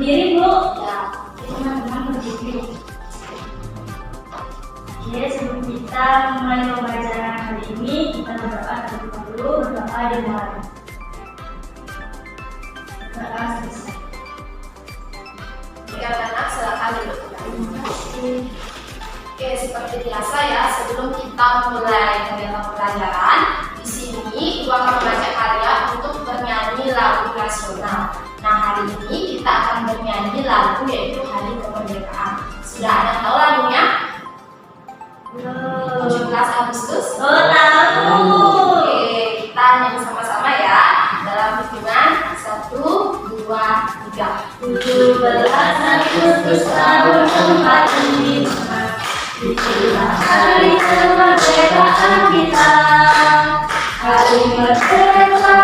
berdiri, Bu. Ya, Teman-teman berdiri. Oke, sebelum kita mulai pembelajaran hari ini, kita berdoa terlebih dahulu. Berdoa dimulai. Berdoa selesai. jika anak silakan duduk. Oke, seperti biasa ya, sebelum kita mulai pembelajaran, di sini Ibu akan mengajak kalian untuk bernyanyi lagu nasional. Nah, hari ini kita akan bernyanyi lagu yaitu Hari Kemerdekaan. Sudah ada tahu lagunya? 17 Agustus? Oh, tahu. Oke, kita nyanyi sama-sama ya. Dalam hitungan 1, 2, 3. 17 Agustus tahun 45, itulah hari kemerdekaan kita. Hari merdeka,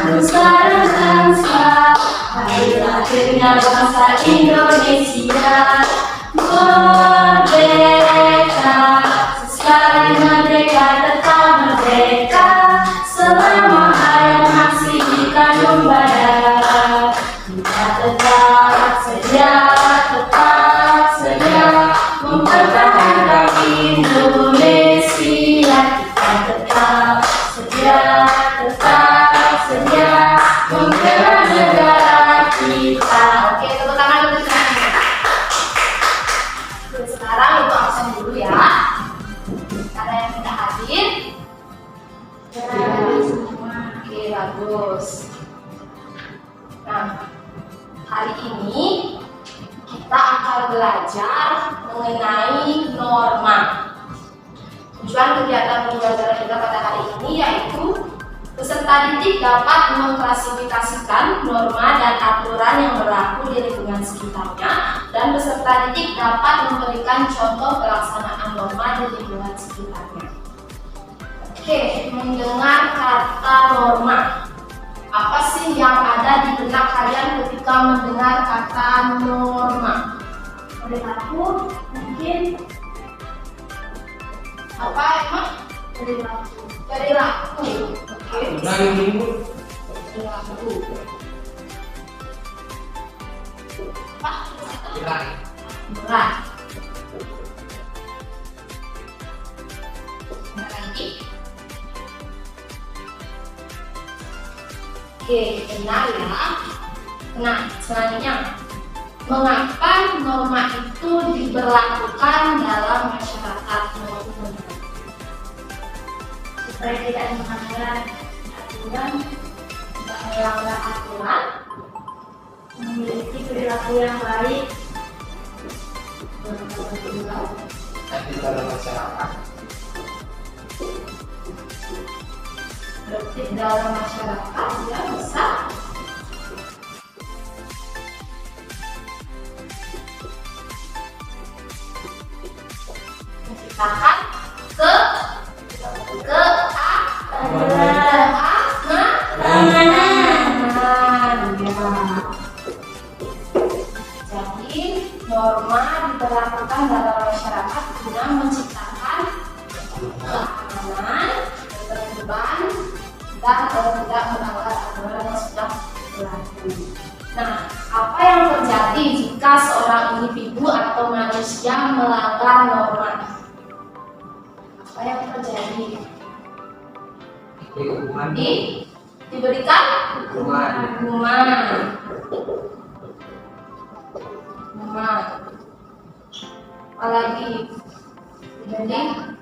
nusa dan bangsa, hari lahirnya bangsa Indonesia. Merdeka, sekali merdeka tetap merdeka, selama hayat masih dikandung badan. Kita tetap sedia mempertahankan Indonesia. Kita tetap sedia membela negara kita. Oke, tepuk tangan untuk kita. Oke, sekarang Ibu absen dulu ya. Karena yang tidak hadir. Oke, bagus. Nah, hari ini kita akan belajar mengenai norma. Tujuan kegiatan pembelajaran kita pada hari ini yaitu peserta didik dapat mengklasifikasikan norma dan aturan yang berlaku di lingkungan sekitarnya, dan peserta didik dapat memberikan contoh pelaksanaan norma di lingkungan sekitarnya. Oke, mendengar kata norma. Apa sih yang ada di benak kalian ketika mendengar kata norma? Perilaku mungkin Apa emang? perilaku. Perilaku. Oke, perilaku. Pak, berat. Ada lagi? Oke, benar ya. Nah, selanjutnya, mengapa norma itu diberlakukan dalam masyarakat? Supaya tidak melanggar aturan, Tidak melanggar aturan, memiliki perilaku yang baik, Tapi dalam masyarakat berarti dalam masyarakat ya bisa menciptakan Jadi norma diberlakukan dalam masyarakat guna menciptakan keamanan, ketertiban, dan tidak melanggar aturan yang sudah berlaku. Nah, apa yang terjadi jika seorang individu atau manusia melanggar norma? Apa yang terjadi? hukuman Diberikan hukuman hukuman. Apalagi didenda,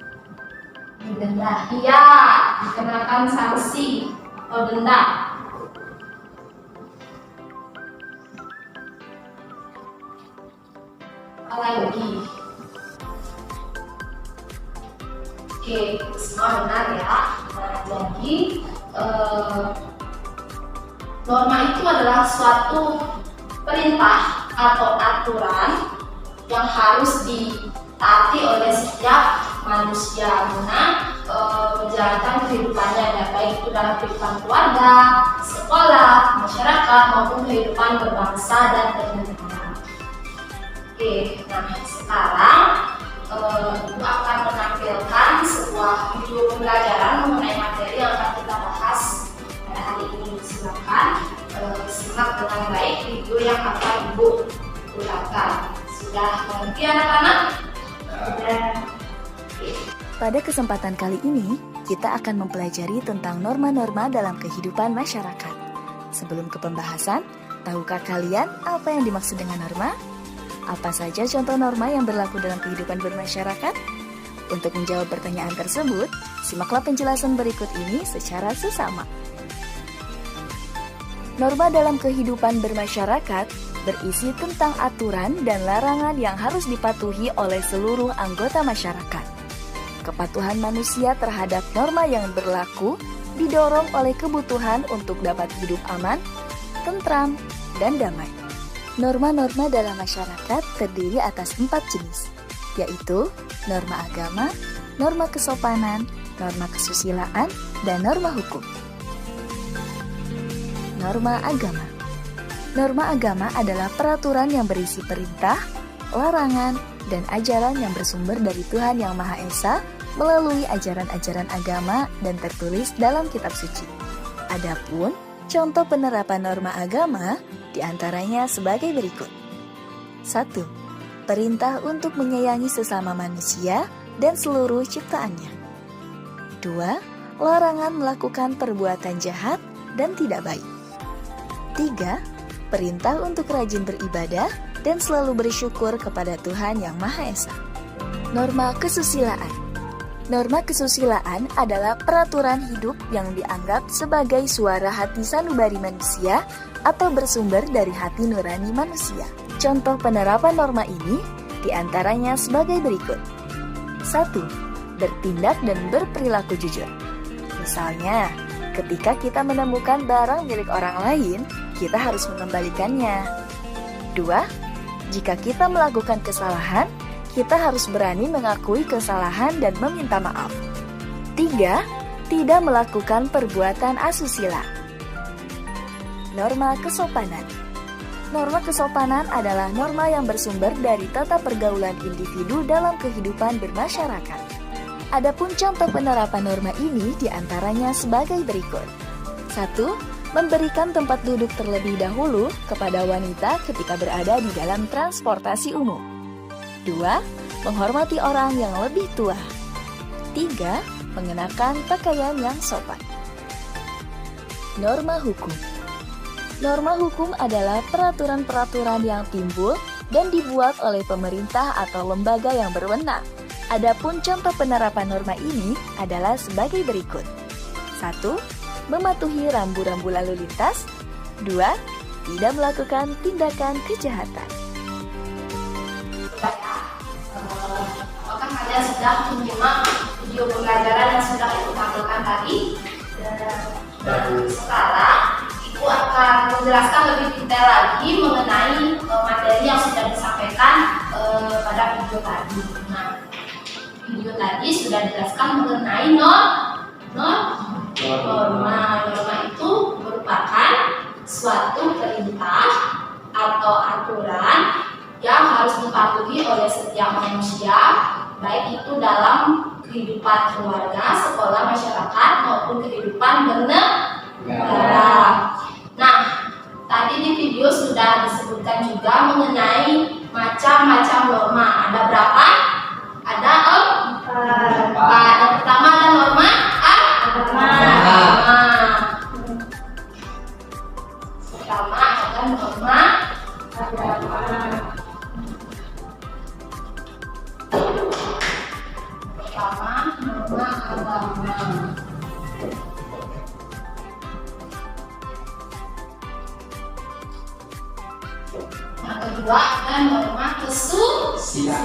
iya, dikenakan sanksi atau denda. Apalagi, oke, semua benar ya. Nah, jadi norma itu adalah suatu perintah atau aturan yang harus ditaati oleh setiap manusia guna menjalankan kehidupannya, baik itu dalam kehidupan keluarga, sekolah, masyarakat, maupun kehidupan berbangsa dan bernegara. Oke, nah sekarang Ibu akan menampilkan sebuah video pembelajaran mengenai materi yang akan kita bahas pada hari ini. Silakan simak dengan baik video yang akan Ibu Sudah mengerti anak-anak? Sudah. Pada kesempatan kali ini, kita akan mempelajari tentang norma-norma dalam kehidupan masyarakat. Sebelum ke pembahasan, tahukah kalian apa yang dimaksud dengan norma? Apa saja contoh norma yang berlaku dalam kehidupan bermasyarakat? Untuk menjawab pertanyaan tersebut, simaklah penjelasan berikut ini secara seksama. Norma dalam kehidupan bermasyarakat berisi tentang aturan dan larangan yang harus dipatuhi oleh seluruh anggota masyarakat. Kepatuhan manusia terhadap norma yang berlaku didorong oleh kebutuhan untuk dapat hidup aman, tentram, dan damai. Norma-norma dalam masyarakat terdiri atas 4 jenis, yaitu norma agama, norma kesopanan, norma kesusilaan, dan norma hukum. Norma agama. Norma agama adalah peraturan yang berisi perintah, larangan, dan ajaran yang bersumber dari Tuhan Yang Maha Esa melalui ajaran-ajaran agama dan tertulis dalam kitab suci. Adapun contoh penerapan norma agama diantaranya sebagai berikut. 1. Perintah untuk menyayangi sesama manusia dan seluruh ciptaannya. 2. Larangan melakukan perbuatan jahat dan tidak baik. 3. Perintah untuk rajin beribadah dan selalu bersyukur kepada Tuhan Yang Maha Esa. Norma kesusilaan. Norma kesusilaan adalah peraturan hidup yang dianggap sebagai suara hati sanubari manusia atau bersumber dari hati nurani manusia. Contoh penerapan norma ini diantaranya sebagai berikut. 1. Bertindak dan berperilaku jujur. Misalnya, ketika kita menemukan barang milik orang lain, kita harus mengembalikannya. 2. Jika kita melakukan kesalahan, kita harus berani mengakui kesalahan dan meminta maaf. 3. Tidak melakukan perbuatan asusila. Norma kesopanan. Norma kesopanan adalah norma yang bersumber dari tata pergaulan individu dalam kehidupan bermasyarakat. Adapun contoh penerapan norma ini diantaranya sebagai berikut. 1. Memberikan tempat duduk terlebih dahulu kepada wanita ketika berada di dalam transportasi umum. 2. Menghormati orang yang lebih tua. 3. Mengenakan pakaian yang sopan. Norma hukum. Norma hukum adalah peraturan-peraturan yang timbul dan dibuat oleh pemerintah atau lembaga yang berwenang. Adapun contoh penerapan norma ini adalah sebagai berikut. 1. Mematuhi rambu-rambu lalu lintas. 2. Tidak melakukan tindakan kejahatan. Apakah kalian sudah menyimak video pembelajaran yang sudah Ibu tampilkan tadi? Sekarang Ibu akan menjelaskan lebih detail lagi mengenai materi yang sudah disampaikan pada video tadi. Nah, video tadi sudah dijelaskan mengenai norma. Norma itu merupakan suatu perintah atau aturan yang harus dipatuhi oleh setiap manusia, baik itu dalam kehidupan keluarga, sekolah, masyarakat, maupun kehidupan bernegara. Nah, tadi di video sudah disebutkan juga mengenai macam-macam norma. Ada berapa? Ada 4. Yang pertama ada norma agama. Pertama ada norma agama. Norma agama. Yang kedua ada norma kesusilaan.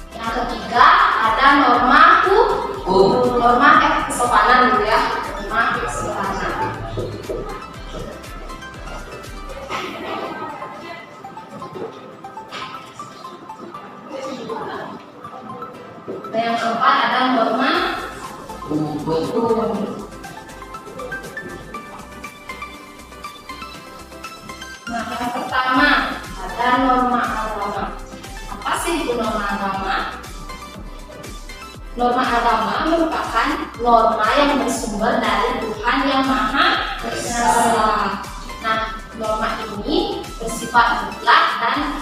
Yang ketiga ada norma hukum. Norma kesopanan dulu ya. Norma kesopanan. Dan yang keempat ada norma hukum. Nah, yang pertama ada norma agama. Apa sih itu norma agama? norma agama merupakan norma yang bersumber dari Tuhan Yang Maha Esa. Nah, norma ini bersifat mutlak dan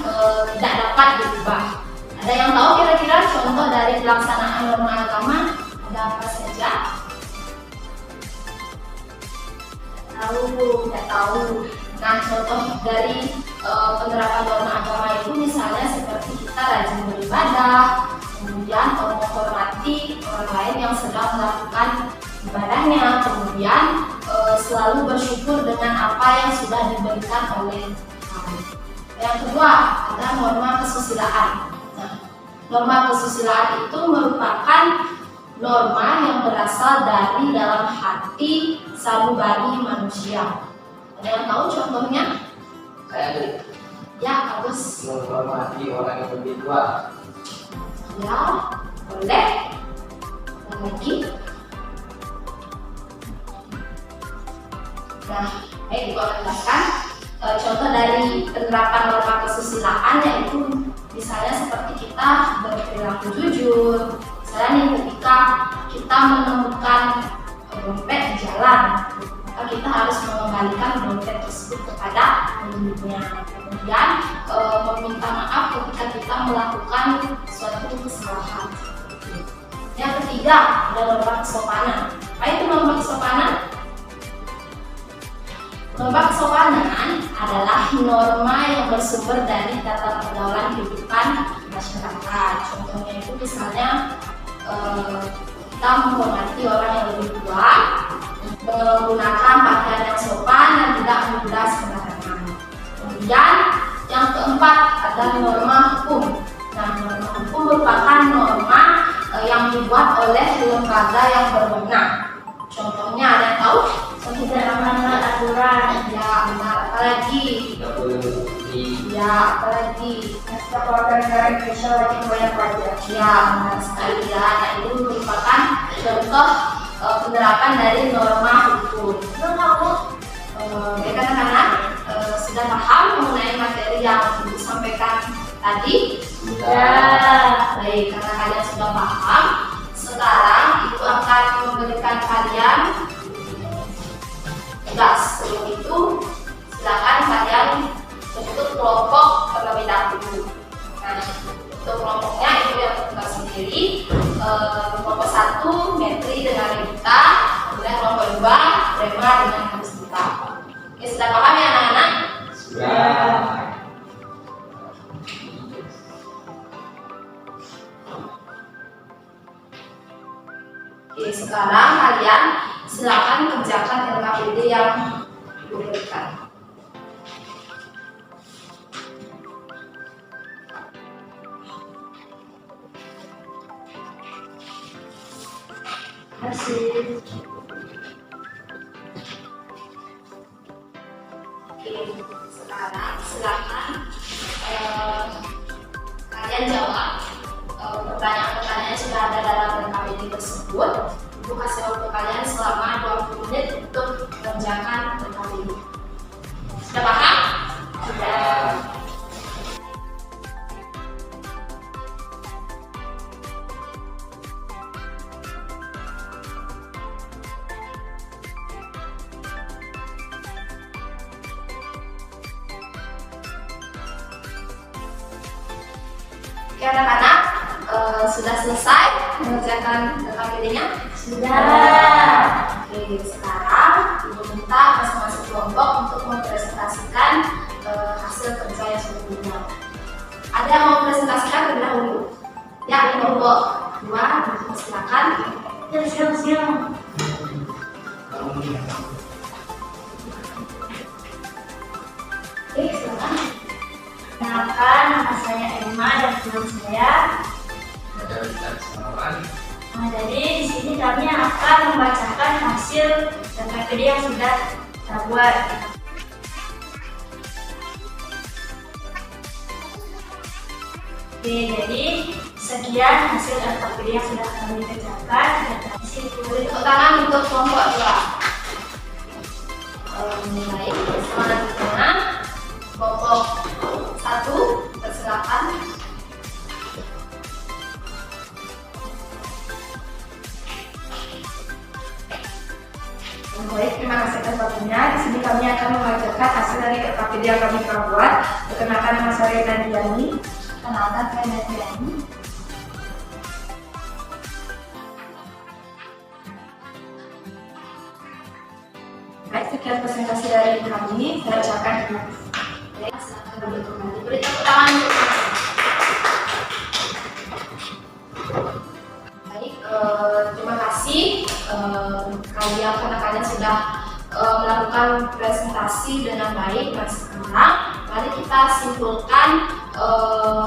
tidak dapat diubah. Ada yang tahu kira-kira contoh dari pelaksanaan norma agama ada apa saja? Tidak tahu. Nah, contoh dari penerapan norma agama itu misalnya seperti kita rajin beribadah, kemudian menghormati orang lain yang sedang melakukan ibadahnya, kemudian selalu bersyukur dengan apa yang sudah diberikan oleh Tuhan. Yang kedua, ada norma kesusilaan. Nah, norma kesusilaan itu merupakan norma yang berasal dari dalam hati sanubari manusia. Ada yang tahu contohnya? Saya beri. Ya, bagus. Menghormati orang yang lebih tua. Ya, boleh. Dan lagi. Nah, ibu akan jelaskan contoh dari penerapan norma kesusilaan, yaitu misalnya seperti kita berperilaku jujur. Misalnya nih, ketika kita menemukan dompet di jalan, maka kita harus mengembalikan dompet tersebut kepada pemiliknya. Kemudian meminta maaf ketika kita melakukan suatu kesalahan. Yang ketiga, ada norma kesopanan. Apa itu norma kesopanan? Norma kesopanan adalah norma yang bersumber dari tata pergaulan kehidupan masyarakat. Contohnya itu misalnya kita menghormati orang yang lebih tua, menggunakan pakaian yang sopan dan tidak menguras sembarangan. Kemudian yang keempat ada norma hukum. Nah, norma hukum merupakan norma yang dibuat oleh lembaga yang berwenang. Contohnya ada yang tahu? Tidak melanggar aturan. Ya, benar. Apalagi? Tidak boleh berhenti. Ya, apalagi? Setiap warga negara Indonesia wajib membayar pajak. Ya, benar sekali ya. Nah, itu merupakan contoh penerapan dari norma hukum. Baik anak-anak, sudah paham mengenai materi yang Ibu sampaikan tadi? Ya. Baik, karena kalian sudah paham, sekarang Ibu akan memberikan kalian tugas. Sebelum itu, silakan kalian bentuk kelompok terlebih dahulu. Nah, untuk kelompoknya Ibu yang bertugas sendiri. Kelompok 1 Metri dengan Rita, kemudian kelompok 2 Rema dengan Rita. Oke, sudah paham ya anak-anak? Sudah. Oke, sekarang kalian silakan kerjakan LKPD yang Ibu berikan. Kasih. Oke, sekarang silakan kalian jawab pertanyaan-pertanyaan yang sudah ada dalam LKPD tersebut. Ibu kasih waktu kalian selama 20 menit untuk mengerjakan LKPD. Sudah paham? Sudah. Oke anak-anak, sudah selesai mengerjakan LKPD-nya? Sudah. Oke, sekarang Ibu minta masing-masing kelompok untuk mempresentasikan hasil kerja yang sudah dibuat. Ada yang mau presentasikan terlebih dahulu? Ya, kelompok 2, silakan. Siap. Oke, silakan. Kenalkan, nama saya Emma dan teman saya. Ada Rita Samawan. Nah, jadi di sini kami akan membacakan hasil LKPD yang sudah kita buat. Oke, jadi sekian hasil LKPD yang sudah kami kerjakan. Dan di sini Tepuk tangan untuk kelompok 2. Mulai selanjutnya kelompok 1, persilakan. materi yang kami buat. Perkenalkan, nama saya Nadiani. Kenalkan, saya Nadiani. Baik, sekian presentasi dari kami. Saya ucapkan terima kasih. Baik, silakan duduk kembali. Beri tepuk tangan untuk kami. Baik, terima kasih kalian karena kalian sudah melakukan presentasi dengan baik. Nah, sekarang mari kita simpulkan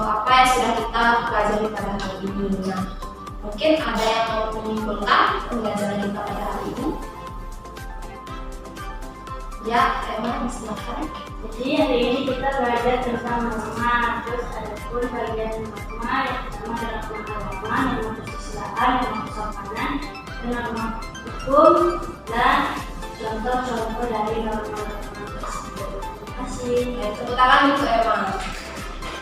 apa yang sudah kita pelajari pada hari ini. Nah, mungkin ada yang mau menyimpulkan pembelajaran kita pada hari ini? Ya, Emma, silakan. Jadi hari ini kita belajar tentang norma. Terus ada pun bagian norma yang pertama adalah pengalaman, norma kesusilaan, norma kesopanan, norma hukum, dan contoh-contoh dari norma-norma tersebut. Terima kasih. Baik, tepuk tangan untuk Emma.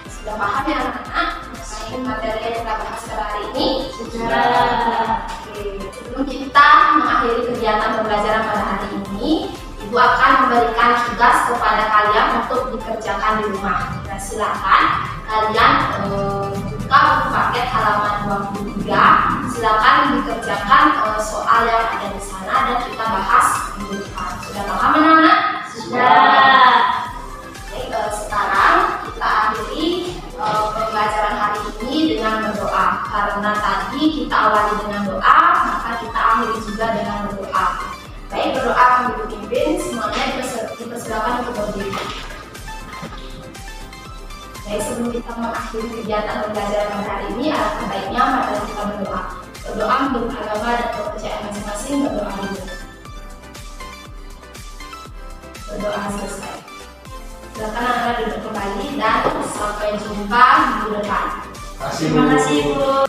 Sudah paham ya anak-anak mengenai materi yang kita bahas pada hari ini? Sudah. Oke, sebelum kita mengakhiri kegiatan pembelajaran pada hari ini, Ibu akan memberikan tugas kepada kalian untuk dikerjakan di rumah. Nah, silakan kalian buka buku paket halaman 23. Silakan dikerjakan soal yang ada di sana dan kita bahas minggu depan. Sudah paham anak-anak? Sudah. Baik, sekarang kita akhiri pembelajaran hari ini dengan berdoa. Karena tadi kita awali dengan doa, maka kita akhiri juga dengan berdoa. Baik, berdoa kami dipimpin, semuanya dipersilakan untuk berdiri. Baik, sebelum kita mengakhiri kegiatan pembelajaran pada hari ini, alangkah baiknya mari kita berdoa. Berdoa menurut agama dan kepercayaan masing-masing, berdoa dulu. Berdoa selesai. Silakan anak-anak duduk kembali dan sampai jumpa minggu depan. Terima kasih, Bu. Terima kasih, Bu.